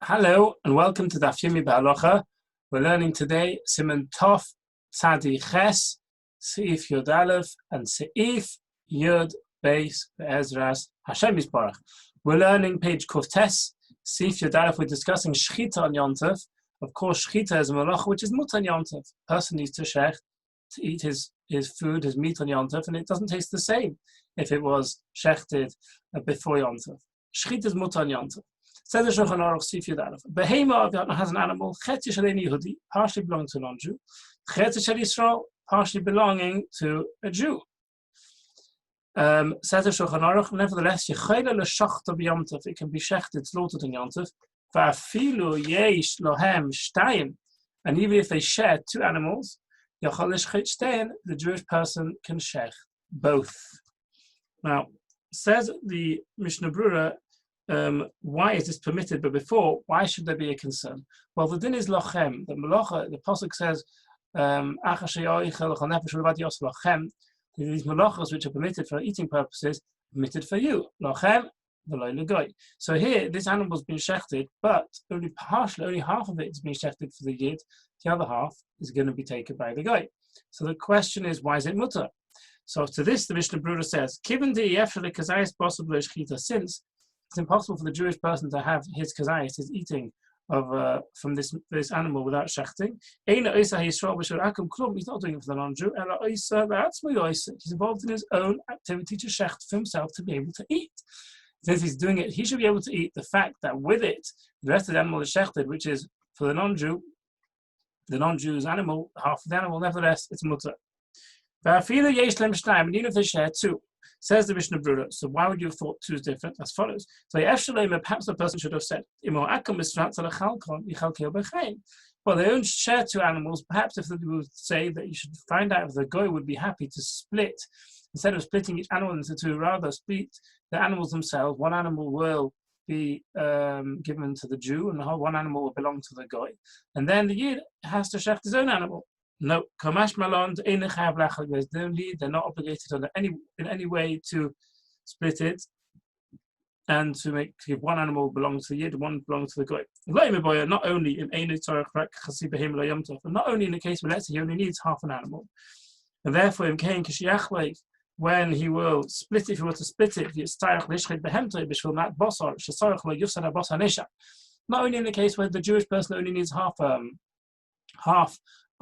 Hello and welcome to Daf Yomi B'Halacha. We're learning today Siman Tov Tzadi Ches, Seif Yud Aleph, and Seif Yud Beis Be'ezras Hashem Yisparach. We're learning page Kuf Tes, Seif Yud Aleph. We're discussing Shechita on Yom Tov. Of course, Shechita is a malacha which is mutar on Yom Tov. A person needs to shech to eat his food, his meat on Yom Tov, and it doesn't taste the same if it was shechted before Yom Tov. Shechita is mutar on Yom Tov. Says the Shulchan Aruch Sif Yud Aleph. Behema has an animal, Chet Yisrael Yehudi, partially belonging to a non-Jew. Chet Yisrael, partially belonging to a Jew. Says the Shulchan Aruch, nevertheless, Yechayla l'shachta b'Yom Tov, it can be shechted, slaughtered in Yom Tov. Va'afilu yesh lohem shtayim, and even if they share two animals, Yachal l'shchet shtein, the Jewish person can shech both. Now, says the Mishnah Brura, why is this permitted? But before, why should there be a concern? Well, the din is lochem. The malacha, the pasuk says, these malachas which are permitted for eating purposes, permitted for you. Lochem, v'lo l'goy. So here, this animal's been shechted, but only half of it is being shechted for the yid. The other half is going to be taken by the goy. So the question is, why is it mutar? So to this, the Mishnah Brura says, since it's impossible for the Jewish person to have his kazayis, his eating of from this animal without shechting. He's not doing it for the non-Jew. He's involved in his own activity to shecht for himself to be able to eat. Since he's doing it, he should be able to eat. The fact that with it, the rest of the animal is shechted, which is for the non-Jew, the non-Jew's animal, half of the animal, nevertheless, it's mutar. And even if they share two, says the Mishnah Brura. So why would you have thought two is different? As follows. So perhaps the person should have said, well, they don't share two animals. Perhaps if they would say that you should find out if the goy would be happy to split, instead of splitting each animal into two, rather split the animals themselves. One animal will be given to the Jew, and one animal will belong to the goy. And then the yid has to shecht his own animal. No, Kamash Malon, they're not obligated in any way to split it and to give one animal belong to the yid, one belong to the goy. Not only in the case where let's say he only needs half an animal, and therefore in Kain Kishiach, when he will split it, if he were to split it, not only in the case where the Jewish person only needs half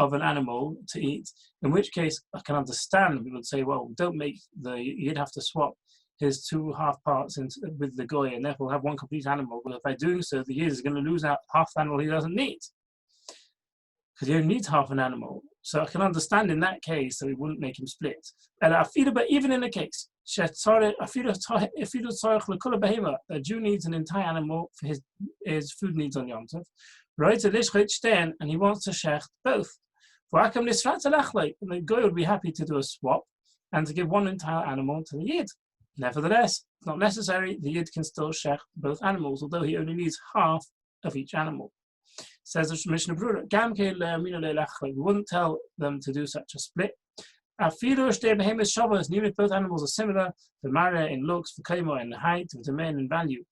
of an animal to eat, in which case I can understand, we would say, well, you'd have to swap his two half parts with the goy, and therefore have one complete animal. But by doing so, the yid is going to lose out half the animal he doesn't need, because he only needs half an animal. So I can understand in that case that we wouldn't make him split. But even in the case, a Jew needs an entire animal for his food needs on Yom Tov, and he wants to shecht both. And the goy would be happy to do a swap and to give one entire animal to the yid. Nevertheless, it's not necessary. The yid can still shecht both animals, although he only needs half of each animal. Says the Mishnah Brura, we wouldn't tell them to do such a split. Even if both animals are similar, the mara in looks, for kamo in height, the men in value.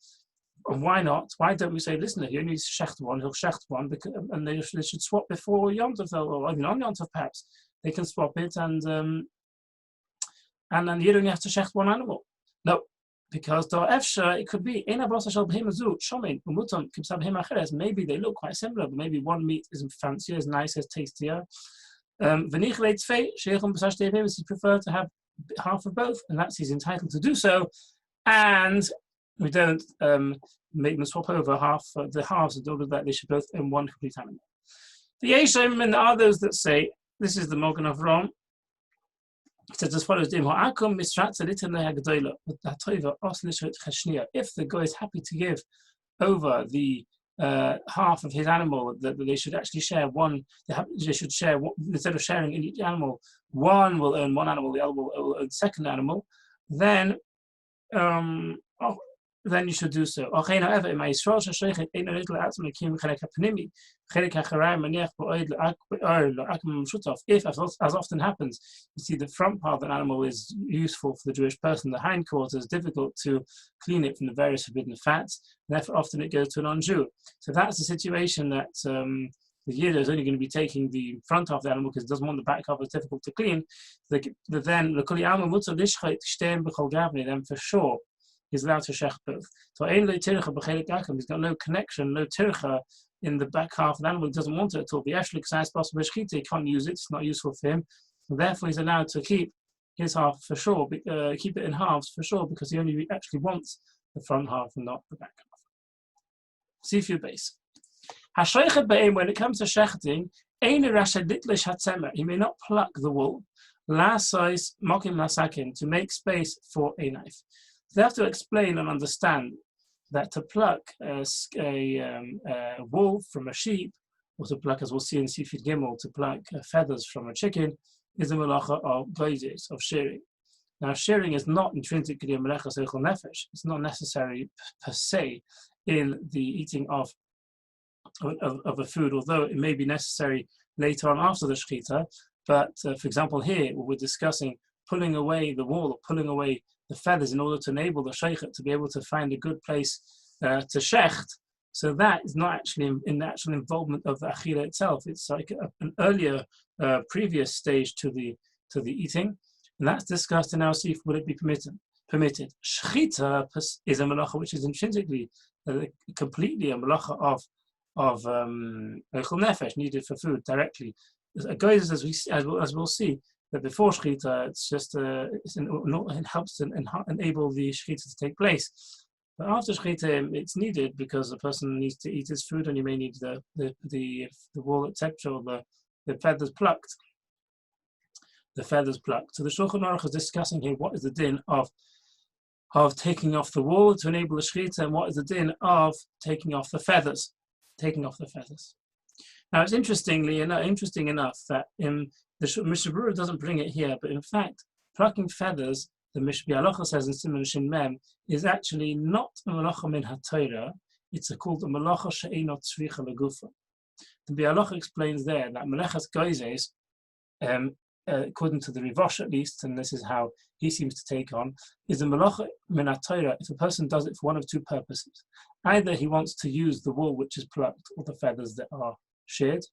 And why not? Why don't we say, listen, if he only needs to shecht one, he'll shecht one, and they should swap before Yom Tov, or even on Yom Tov perhaps. They can swap it, and then you don't have to shecht one animal. No, because it could be maybe they look quite similar, but maybe one meat is fancier, is nicer, is tastier. He prefer to have half of both, and he's entitled to do so, and we don't make them swap over the halves in order that they should both own one complete animal. The Yeshim and the others that say, this is the Mogen of Rom, it says as follows, if the guy is happy to give over the half of his animal, that they should actually share one, they should share one, instead of sharing in each animal, one will own one animal, the other will own the second animal, then then you should do so. However, in my Yisrael sheshechet ein ored la'atzmo lekim chelek hapnimi, chelek hacharayim maniach ba'od la'akim mshutaf. If, as often happens, you see the front part of an animal is useful for the Jewish person, the hindquarters is difficult to clean it from the various forbidden fats, and therefore often it goes to a non-Jew. So that's the situation that the Yid is only going to be taking the front half of the animal because it doesn't want the back half, it's difficult to clean. Then for sure, he's allowed to shech both. So he's got no connection, no tircha in the back half of the animal. He doesn't want it at all. He can't use it, it's not useful for him. And therefore, he's allowed to keep his half for sure, keep it in halves for sure, because he only actually wants the front half and not the back half. See if you're base. When it comes to shechting, he may not pluck the wool to make space for a knife. They have to explain and understand that to pluck wool from a sheep, or to pluck, as we'll see in Sifid Gimel, to pluck feathers from a chicken, is a melacha of geizes, of shearing. Now, shearing is not intrinsically a melacha seichel nefesh. It's not necessary per se in the eating of a food, although it may be necessary later on after the shechita. But for example, here we're discussing pulling away the wool, or pulling away the feathers in order to enable the sheikhet to be able to find a good place to shecht. So that is not actually in the actual involvement of the achila itself. It's like an earlier, previous stage to the eating, and that's discussed in our sif. Would it be permitted? Shechita is a malacha which is intrinsically completely a malacha of nefesh, needed for food directly. Guys, as we'll see, that before shechita, it's just it helps to enable the shechita to take place. But after shechita, it's needed because the person needs to eat his food, and you may need the wool, etc., or the feathers plucked. The feathers plucked. So the Shulchan Aruch is discussing here what is the din of taking off the wool to enable the shechita, and what is the din of taking off the feathers. Now it's interesting enough that in the Mishnah Berurah doesn't bring it here, but in fact, plucking feathers, the Mishnah Halacha says in Siman Shin Mem, is actually not a malacha min haTorah. It's called a malacha she'eino tzricha legufa. The Halacha explains there that melechas geizes, according to the Rivosh at least, and this is how he seems to take on, is a malacha min haTorah if a person does it for one of two purposes. Either he wants to use the wool which is plucked, or the feathers that are sheared,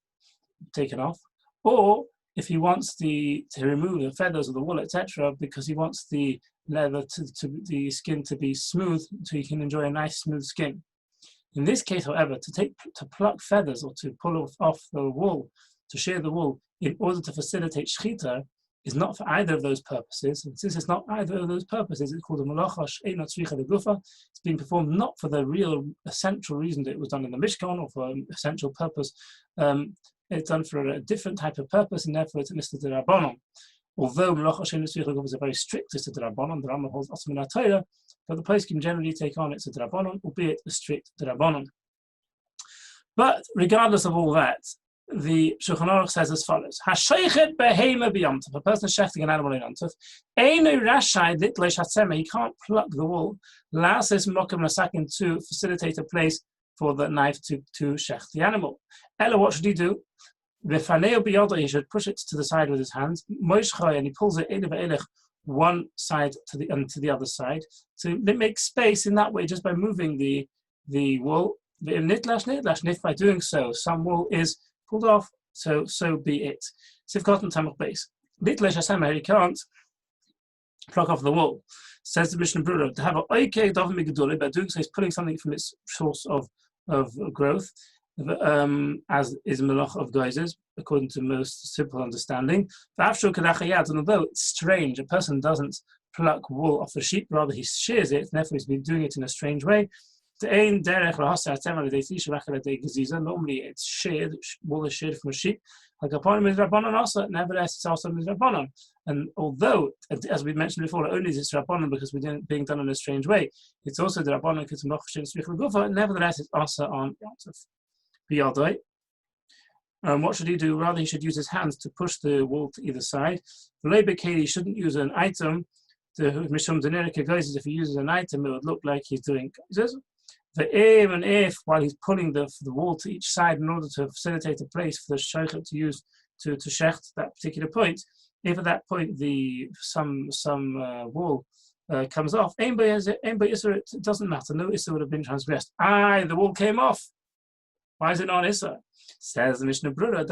taken off, or if he wants to remove the feathers of the wool, etc., because he wants the leather the skin to be smooth, so he can enjoy a nice smooth skin. In this case, however, to pluck feathers or to pull off the wool, to shear the wool in order to facilitate shechita is not for either of those purposes. And since it's not either of those purposes, it's called a malacha she'eino tzricha legufa. It's being performed not for the real essential reason that it was done in the Mishkan or for an essential purpose. It's done for a different type of purpose, and therefore it's listed in Rabbanon. Although malacha she'eino tzricha legufa is a very strict list of Rabbanon, the Rambam holds also in Torah, but the place can generally take on it's a Rabbanon, albeit a strict Rabbanon. But regardless of all that, the Shulchan Aruch says as follows: Hashaychet behema b'Yom Tov. A person shechting an animal in Yom Tov, einu rashai litleish hatzema. He can't pluck the wool. La'ases mokem lasakin, to facilitate a place for the knife to shech the animal. Ella, what should he do? V'faneo b'yodo, he should push it to the side with his hands. Moishchay, and he pulls it one side to the other side. So it makes space in that way just by moving the wool. If by doing so, some wool is pulled off, so be it. Sivkot and Tamach base. Litlesh Hashem, he can't pluck off the wool. Says the Mishnah Berurah, to have an oikei dovim migduli, by doing so he's pulling something from its source of growth, as is melach of geizes, according to most simple understanding. And although it's strange, a person doesn't pluck wool off the sheep, rather he shears it, and therefore he's been doing it in a strange way. Normally it's sheared, wool is sheared from a sheep. Nevertheless, it's also mizrabanan. And although, as we mentioned before, only is it's rabbanan because we're being done in a strange way, it's also the rabbanan because nevertheless, it's also on Yom Tov. What should he do? Rather, he should use his hands to push the wool to either side. He shouldn't use an item the Mishum Denerika goes, if he uses an item, it would look like he's doing goes. The aim and if while he's pulling the wall to each side in order to facilitate a place for the shaykhut to use to shecht that particular point, if at that point some wall comes off, it doesn't matter. No issa would have been transgressed. The wall came off. Why is it not issa? Says the Mishnah Brura,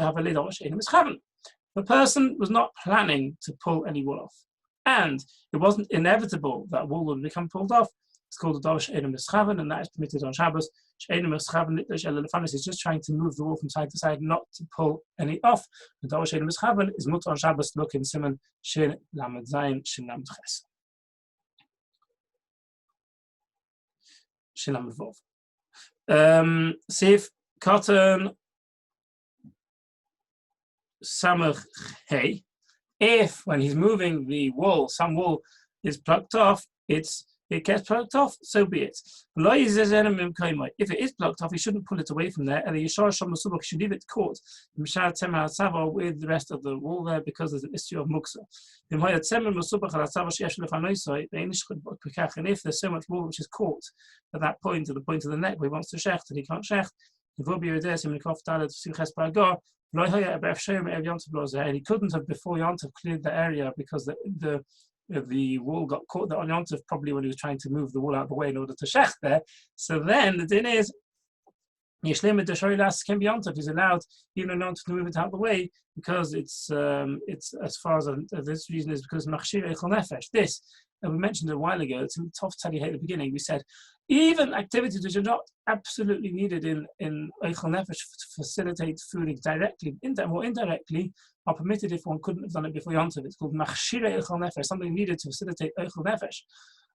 the person was not planning to pull any wool off, and it wasn't inevitable that wool would become pulled off. It's called the Davash Edim Mischaven, and that is permitted on Shabbos. Edim Mischaven is just trying to move the wool from side to side, not to pull any off. The Davash Edim Mischaven is mutter on Shabbos. Look in Simon Shin Lamed Zayin Shin Lamed Ches. Shin Lamed Vov. Sif Cotton Samach Hey. If when he's moving the wool, some wool is plucked off, it gets plucked off, so be it. If it is plucked off, he shouldn't pull it away from there. And he should leave it caught with the rest of the wool there because there's an issue of muksa. And if there's so much wool which is caught at that point, at the point of the neck where he wants to shecht and he can't shecht, and he couldn't have before Yontav cleared the area because the wool got caught there on Yontav probably when he was trying to move the wool out of the way in order to shecht there. So then the din is Yishlim the Shoilas can be Yontav. He's allowed even on Yontav to move it out of the way because it's as far as this reason is because Machshir Eichel Nefesh. This we mentioned a while ago. It's in Tov Tzadi at the beginning. We said even activities which are not absolutely needed in Eichel Nefesh to facilitate food directly, or indirectly, are permitted if one couldn't have done it before Yontav. It's called Machshir Eichel Nefesh, something needed to facilitate Eichel Nefesh.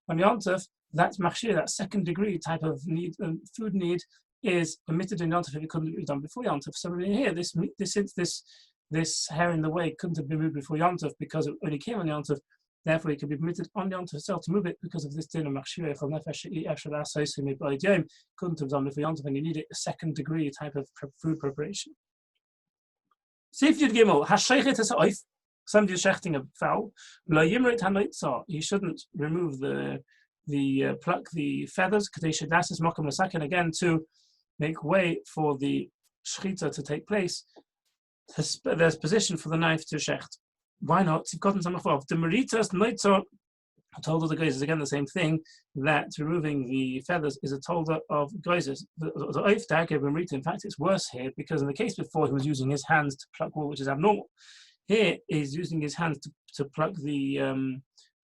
On Yontav, that's Machshir, that second degree type of need, food need, is permitted in Yontav if it couldn't be done before Yontav. So here, this hair in the way couldn't have been moved before Yontav because it only came on Yontav. Therefore, it can be permitted on Yontav itself to move it because of this din of Machshir Eichel Nefesh. Couldn't have done before Yontav, and you need a second degree type of food preparation. See if you'd give somebody is shechting a fowl. He shouldn't remove pluck the feathers. And again, to make way for the shechita to take place, there's position for the knife to shecht. Why not? You've gotten some of the Maritas Noitzor. I told all the guys is again the same thing, that removing the feathers is a tolda of geizes. The oif dagger b'merita, in fact, it's worse here because in the case before he was using his hands to pluck wool, which is abnormal. Here he's using his hands to pluck the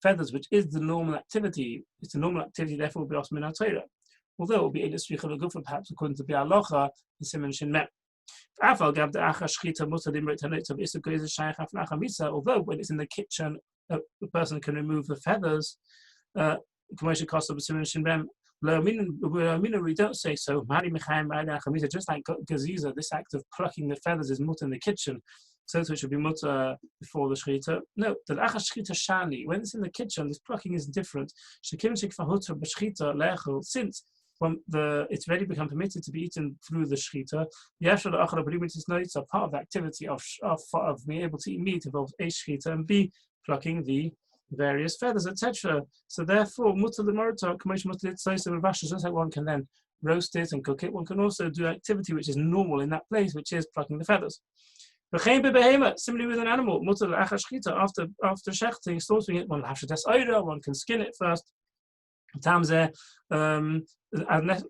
feathers, which is the normal activity. It's a normal activity, therefore will be osmin al-Torah. Although it will be illustrichel gufa, perhaps according to the halacha in Siman Shin Mem. Although when it's in the kitchen, the person can remove the feathers. We don't say so. Just like gaziza, this act of plucking the feathers is mutter in the kitchen, so it should be mutter before the shechita. No, the achas shechita shani. When it's in the kitchen, this plucking is different. Since when it's already become permitted to be eaten through the shechita, so part of the activity of being able to eat meat involves A, shechita, and B, plucking the various feathers, etc. So therefore, mutter l'morta, just like one can then roast it and cook it, one can also do activity which is normal in that place, which is plucking the feathers. Similarly with an animal, mutter l'achas shechita, after shechting, slaughtering it, one can skin it first. Tamzeh,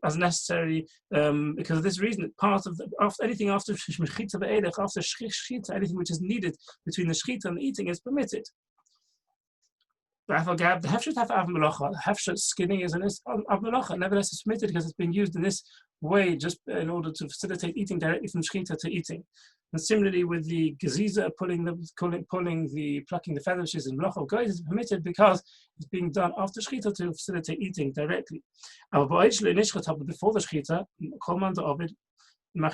as necessary, because of this reason, part of anything after shechita ve'elech, after shechita, anything which is needed between the shechita and the eating is permitted. The hefshet skinning is an av melacha, nevertheless it's permitted because it's being used in this way just in order to facilitate eating directly from shechita to eating. And similarly with the gaziza, plucking the feathers is in melacha of guys is permitted because it's being done after shechita to facilitate eating directly. Before the shechita, command of it, before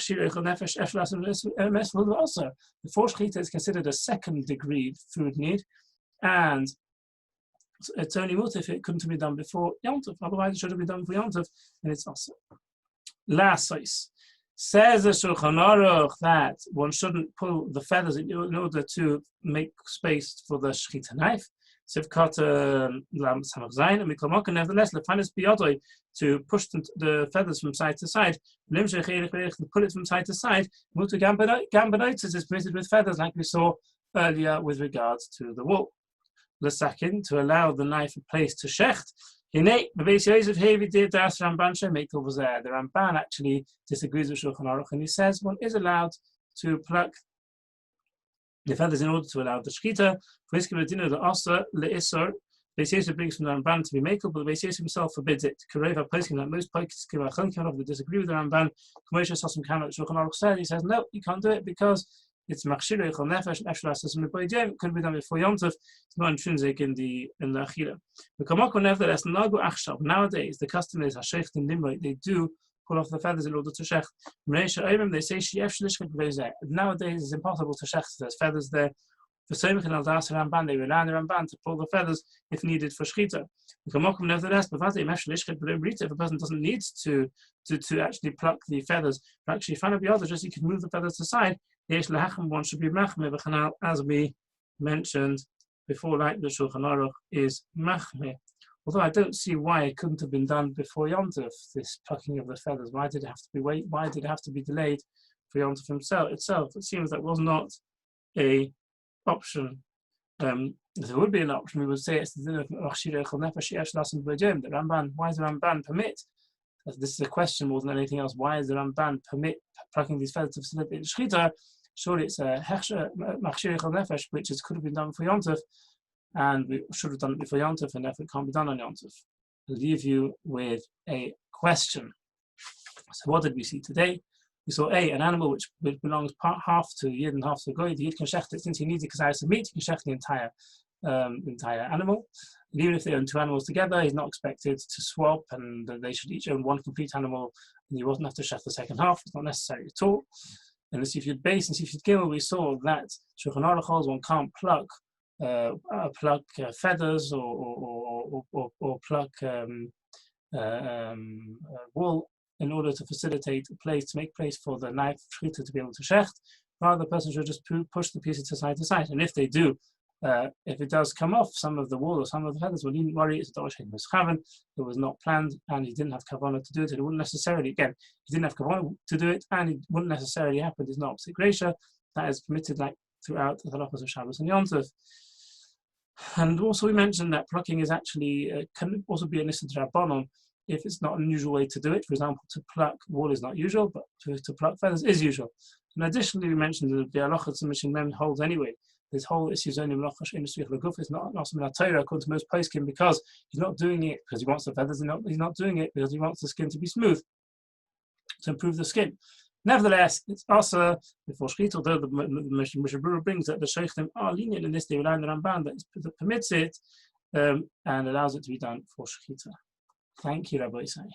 shechita is considered a second degree food need, and it's only mutter if it couldn't be done before Yontav. Otherwise, it should have been done before Yontav, and it's also. Last size. Says the Shulchan Aruch that one shouldn't pull the feathers in order to make space for the shechita knife. Sivkat Lam Samach Zain, and Miklamak, and nevertheless, Lefanis Biyadoi, to push the feathers from side to side, to pull it from side to side, Mutu Gambanoitis is permitted with feathers, like we saw earlier with regards to the wool. Lesakin, to allow the knife a place to shecht. The Ramban actually disagrees with Shulchan Aruch, and he says one is allowed to pluck the feathers in order to allow the shkita. The Asa le'isor, Beis Yosef brings from the Ramban to be makeable, but Beis Yosef himself forbids it. Kareva posting that most poskim disagree with the Ramban. Kamosha Sassim Kanat Shulchan Aruch said, he says no, you can't do it because it's machshir echol nefesh and could be done before Yom Tov. It's not intrinsic in the achila. The kamako nevertheless nagu achshav. Nowadays the custom is hashecht and nimrei. They do pull off the feathers in order to shecht. They say nowadays it's impossible to shecht. There's feathers there. For Somich and Aldas Ramban, they rely on the Ramban to pull the feathers if needed for shchita. The kamakom nevertheless, if a person doesn't need to actually pluck the feathers, but actually find out the other, just you can move the feathers aside. One should be machmeh, as we mentioned before, like the Shulchan Aruch is machmeh. Although I don't see why it couldn't have been done before Yom Tov, this plucking of the feathers. Why did it have to be Why did it have to be delayed for Yom Tov itself? It seems that was not a option. If there would be an option, we would say it's the Ramban. Why does the Ramban permit? This is a question more than anything else. Why does the Ramban permit plucking these feathers to facilitate shchita? Surely it's a machshir echol nefesh, which could have been done for Yom Tov, and we should have done it before Yom Tov, and therefore it can't be done on Yom Tov. I'll leave you with a question. So what did we see today? We saw an animal which belongs half to Yid and half to Goy. The Yid can shecht it since he needs a kesayis of meat. He can shecht the entire animal. And even if they own two animals together, he's not expected to swap, and they should each own one complete animal, and he won't have to shecht the second half. It's not necessary at all. And the Sifyud Beis and Sifyud Gimel, we saw that Shulchan Aruch holds one can't pluck feathers or pluck wool in order to facilitate to make place for the knife shchita to be able to shecht. Rather, the person should just push the pieces to side. And if they do, if it does come off some of the wool or some of the feathers, well, needn't worry, it's a Dorosh Mischaven. It was not planned, and he didn't have kavanah to do it, and it wouldn't necessarily, again, he didn't have kavanah to do it, and it wouldn't necessarily happen. It's not opposite Gresha. That is permitted like throughout the halachos of Shabbos and Yom Tov. And also we mentioned that plucking is actually, can also be an issa d'Rabbanon if it's not an unusual way to do it. For example, to pluck wool is not usual, but to pluck feathers is usual. And additionally, we mentioned that the halachas Mishin Mem holds anyway. This whole issue is only malacha industry l'guf. It's not something like Torah according to most poskim, because he's not doing it because he wants the feathers. He's not doing it because he wants the skin to be smooth, to improve the skin. Nevertheless, it's also before shchita, although the Mishnah Berurah brings that the sheikhim are lenient in this, they rely on the Ramban that permits it and allows it to be done for shchita. Thank you, Rabbi Isai.